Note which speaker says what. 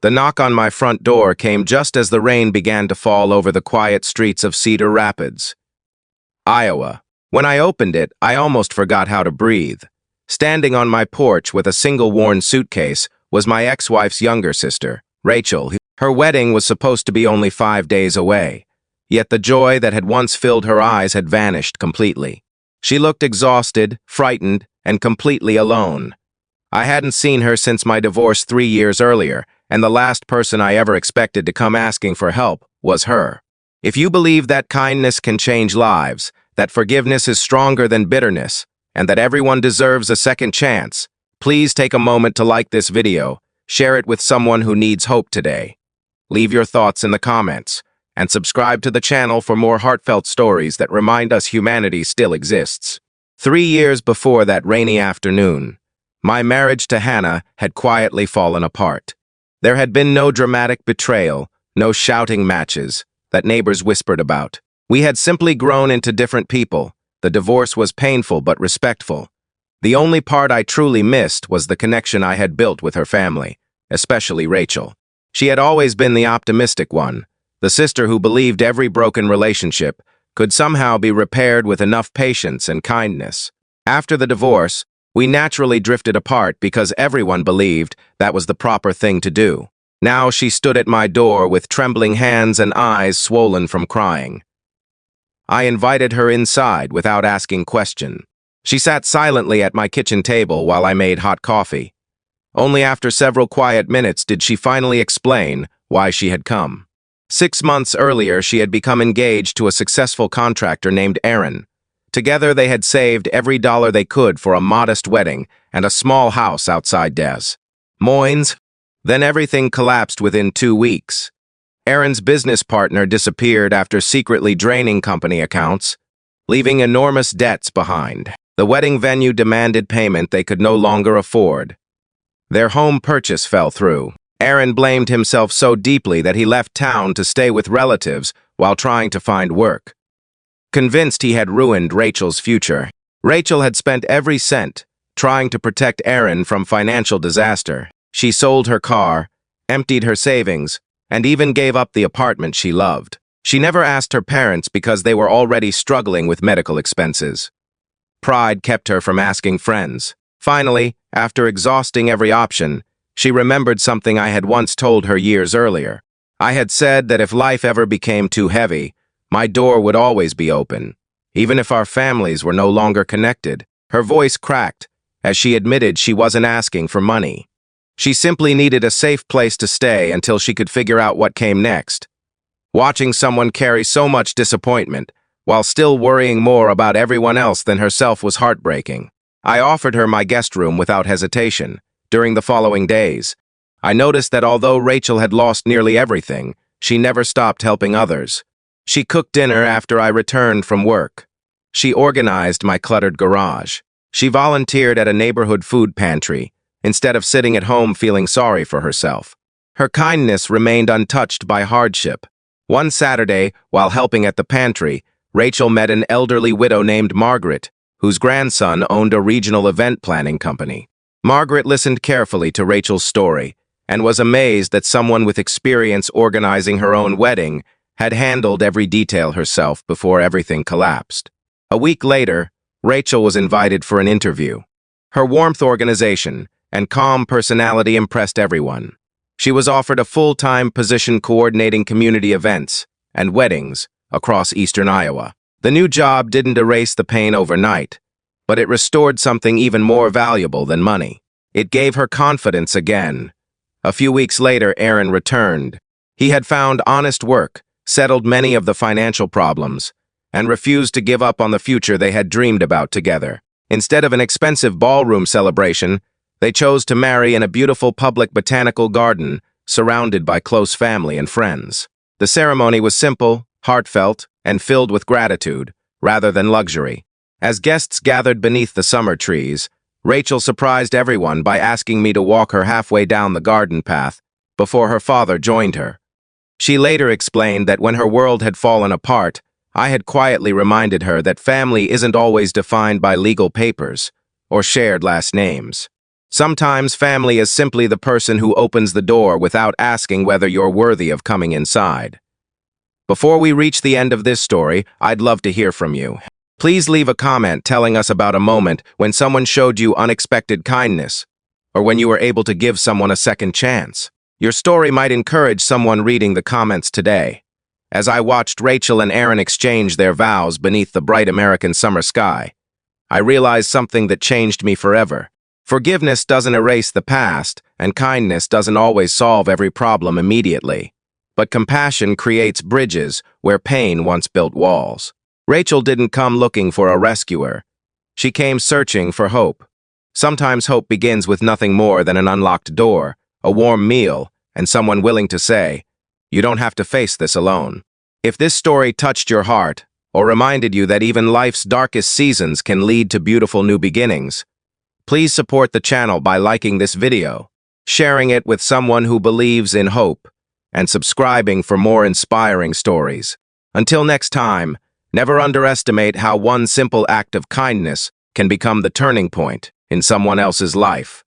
Speaker 1: The knock on my front door came just as the rain began to fall over the quiet streets of Cedar Rapids, Iowa. When I opened it, I almost forgot how to breathe. Standing on my porch with a single worn suitcase was my ex-wife's younger sister, Rachel. Her wedding was supposed to be only 5 days away, yet the joy that had once filled her eyes had vanished completely. She looked exhausted, frightened, and completely alone. I hadn't seen her since my divorce 3 years earlier, and the last person I ever expected to come asking for help was her. If you believe that kindness can change lives, that forgiveness is stronger than bitterness, and that everyone deserves a second chance, please take a moment to like this video, share it with someone who needs hope today. Leave your thoughts in the comments, and subscribe to the channel for more heartfelt stories that remind us humanity still exists. 3 years before that rainy afternoon, my marriage to Hannah had quietly fallen apart. There had been no dramatic betrayal, no shouting matches that neighbors whispered about. We had simply grown into different people. The divorce was painful but respectful. The only part I truly missed was the connection I had built with her family, especially Rachel. She had always been the optimistic one, the sister who believed every broken relationship could somehow be repaired with enough patience and kindness. After the divorce, we naturally drifted apart because everyone believed that was the proper thing to do. Now she stood at my door with trembling hands and eyes swollen from crying. I invited her inside without asking question. She sat silently at my kitchen table while I made hot coffee. Only after several quiet minutes did she finally explain why she had come. 6 months earlier, she had become engaged to a successful contractor named Aaron. Together, they had saved every dollar they could for a modest wedding and a small house outside Des Moines. Then everything collapsed within 2 weeks. Aaron's business partner disappeared after secretly draining company accounts, leaving enormous debts behind. The wedding venue demanded payment they could no longer afford. Their home purchase fell through. Aaron blamed himself so deeply that he left town to stay with relatives while trying to find work. Convinced he had ruined Rachel's future, Rachel had spent every cent trying to protect Aaron from financial disaster. She sold her car, emptied her savings, and even gave up the apartment she loved. She never asked her parents because they were already struggling with medical expenses. Pride kept her from asking friends. Finally, after exhausting every option, she remembered something I had once told her years earlier. I had said that if life ever became too heavy, my door would always be open, even if our families were no longer connected. Her voice cracked as she admitted she wasn't asking for money. She simply needed a safe place to stay until she could figure out what came next. Watching someone carry so much disappointment while still worrying more about everyone else than herself was heartbreaking. I offered her my guest room without hesitation. During the following days, I noticed that although Rachel had lost nearly everything, she never stopped helping others. She cooked dinner after I returned from work. She organized my cluttered garage. She volunteered at a neighborhood food pantry, instead of sitting at home feeling sorry for herself. Her kindness remained untouched by hardship. One Saturday, while helping at the pantry, Rachel met an elderly widow named Margaret, whose grandson owned a regional event planning company. Margaret listened carefully to Rachel's story and was amazed that someone with experience organizing her own wedding had handled every detail herself before everything collapsed. A week later, Rachel was invited for an interview. Her warmth, organization, and calm personality impressed everyone. She was offered a full-time position coordinating community events and weddings across eastern Iowa. The new job didn't erase the pain overnight, but it restored something even more valuable than money. It gave her confidence again. A few weeks later, Aaron returned. He had found honest work, settled many of the financial problems, and refused to give up on the future they had dreamed about together. Instead of an expensive ballroom celebration, they chose to marry in a beautiful public botanical garden surrounded by close family and friends. The ceremony was simple, heartfelt, and filled with gratitude, rather than luxury. As guests gathered beneath the summer trees, Rachel surprised everyone by asking me to walk her halfway down the garden path before her father joined her. She later explained that when her world had fallen apart, I had quietly reminded her that family isn't always defined by legal papers or shared last names. Sometimes family is simply the person who opens the door without asking whether you're worthy of coming inside. Before we reach the end of this story, I'd love to hear from you. Please leave a comment telling us about a moment when someone showed you unexpected kindness, or when you were able to give someone a second chance. Your story might encourage someone reading the comments today. As I watched Rachel and Aaron exchange their vows beneath the bright American summer sky, I realized something that changed me forever. Forgiveness doesn't erase the past, and kindness doesn't always solve every problem immediately. But compassion creates bridges where pain once built walls. Rachel didn't come looking for a rescuer. She came searching for hope. Sometimes hope begins with nothing more than an unlocked door, a warm meal, and someone willing to say, "You don't have to face this alone." If this story touched your heart, or reminded you that even life's darkest seasons can lead to beautiful new beginnings, please support the channel by liking this video, sharing it with someone who believes in hope, and subscribing for more inspiring stories. Until next time, never underestimate how one simple act of kindness can become the turning point in someone else's life.